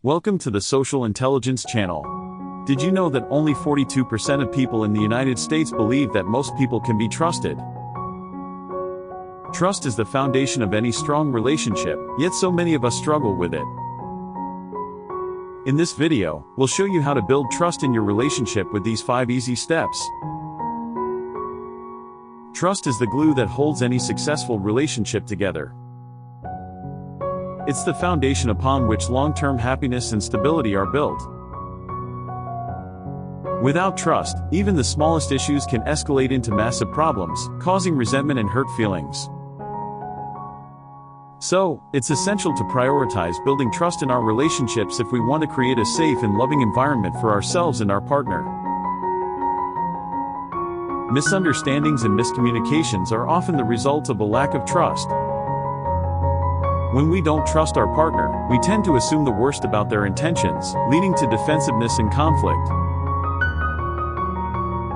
Welcome to the Social Intelligence Channel. Did you know that only 42% of people in the United States believe that most people can be trusted? Trust is the foundation of any strong relationship, yet so many of us struggle with it. In this video, we'll show you how to build trust in your relationship with these 5 easy steps. Trust is the glue that holds any successful relationship together. It's the foundation upon which long-term happiness and stability are built. Without trust, even the smallest issues can escalate into massive problems, causing resentment and hurt feelings. So, it's essential to prioritize building trust in our relationships if we want to create a safe and loving environment for ourselves and our partner. Misunderstandings and miscommunications are often the result of a lack of trust. When we don't trust our partner, we tend to assume the worst about their intentions, leading to defensiveness and conflict.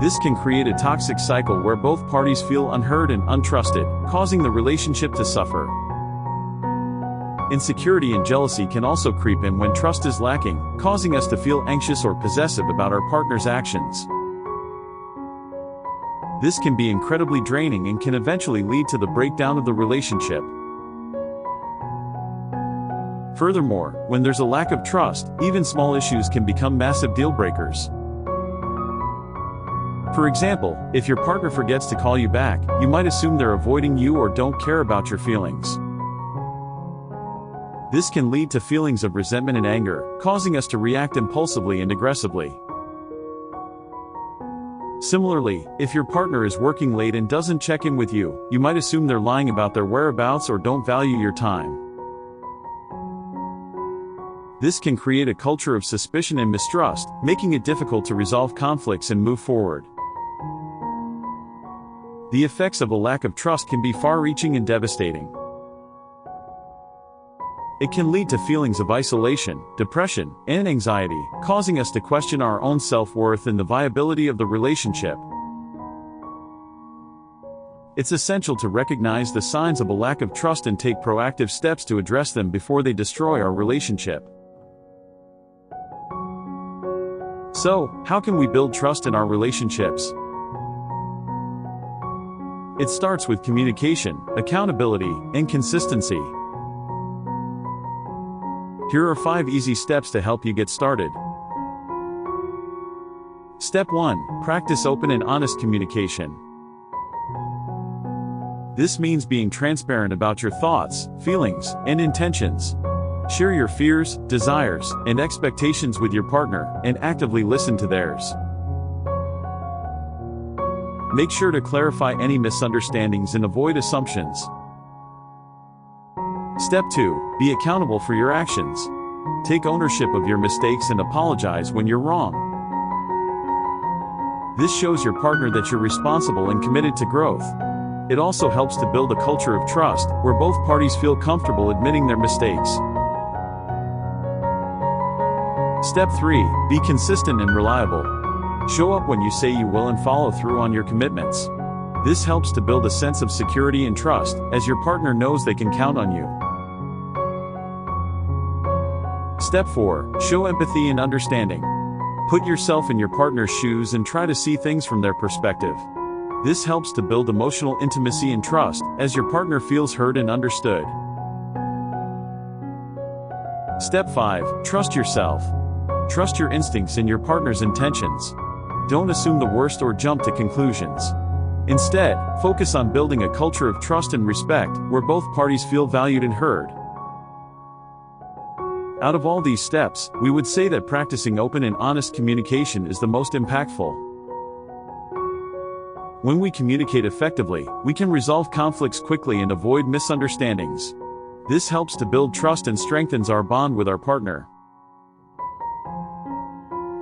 This can create a toxic cycle where both parties feel unheard and untrusted, causing the relationship to suffer. Insecurity and jealousy can also creep in when trust is lacking, causing us to feel anxious or possessive about our partner's actions. This can be incredibly draining and can eventually lead to the breakdown of the relationship. Furthermore, when there's a lack of trust, even small issues can become massive deal breakers. For example, if your partner forgets to call you back, you might assume they're avoiding you or don't care about your feelings. This can lead to feelings of resentment and anger, causing us to react impulsively and aggressively. Similarly, if your partner is working late and doesn't check in with you, you might assume they're lying about their whereabouts or don't value your time. This can create a culture of suspicion and mistrust, making it difficult to resolve conflicts and move forward. The effects of a lack of trust can be far-reaching and devastating. It can lead to feelings of isolation, depression, and anxiety, causing us to question our own self-worth and the viability of the relationship. It's essential to recognize the signs of a lack of trust and take proactive steps to address them before they destroy our relationship. So, how can we build trust in our relationships? It starts with communication, accountability, and consistency. Here are 5 easy steps to help you get started. Step 1. Practice open and honest communication. This means being transparent about your thoughts, feelings, and intentions. Share your fears, desires, and expectations with your partner, and actively listen to theirs. Make sure to clarify any misunderstandings and avoid assumptions. Step 2. Be accountable for your actions. Take ownership of your mistakes and apologize when you're wrong. This shows your partner that you're responsible and committed to growth. It also helps to build a culture of trust, where both parties feel comfortable admitting their mistakes. Step 3. Be consistent and reliable. Show up when you say you will and follow through on your commitments. This helps to build a sense of security and trust, as your partner knows they can count on you. Step 4. Show empathy and understanding. Put yourself in your partner's shoes and try to see things from their perspective. This helps to build emotional intimacy and trust, as your partner feels heard and understood. Step 5. Trust yourself. Trust your instincts and your partner's intentions. Don't assume the worst or jump to conclusions. Instead, focus on building a culture of trust and respect, where both parties feel valued and heard. Out of all these steps, we would say that practicing open and honest communication is the most impactful. When we communicate effectively, we can resolve conflicts quickly and avoid misunderstandings. This helps to build trust and strengthens our bond with our partner.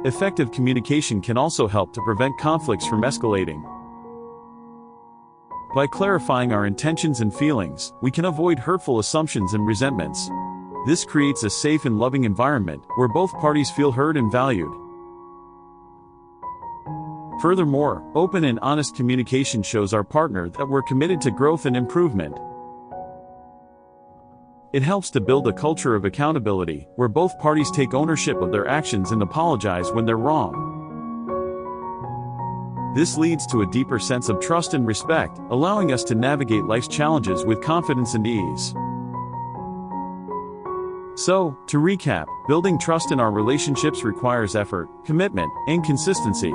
Effective communication can also help to prevent conflicts from escalating. By clarifying our intentions and feelings, we can avoid hurtful assumptions and resentments. This creates a safe and loving environment, where both parties feel heard and valued. Furthermore, open and honest communication shows our partner that we're committed to growth and improvement. It helps to build a culture of accountability, where both parties take ownership of their actions and apologize when they're wrong. This leads to a deeper sense of trust and respect, allowing us to navigate life's challenges with confidence and ease. So, to recap, building trust in our relationships requires effort, commitment, and consistency.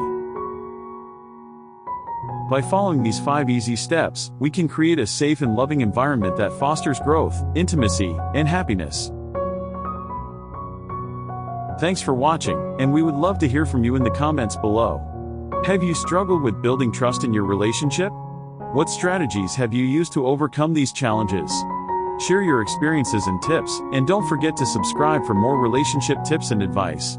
By following these 5 easy steps, we can create a safe and loving environment that fosters growth, intimacy, and happiness. Thanks for watching, and we would love to hear from you in the comments below. Have you struggled with building trust in your relationship? What strategies have you used to overcome these challenges? Share your experiences and tips, and don't forget to subscribe for more relationship tips and advice.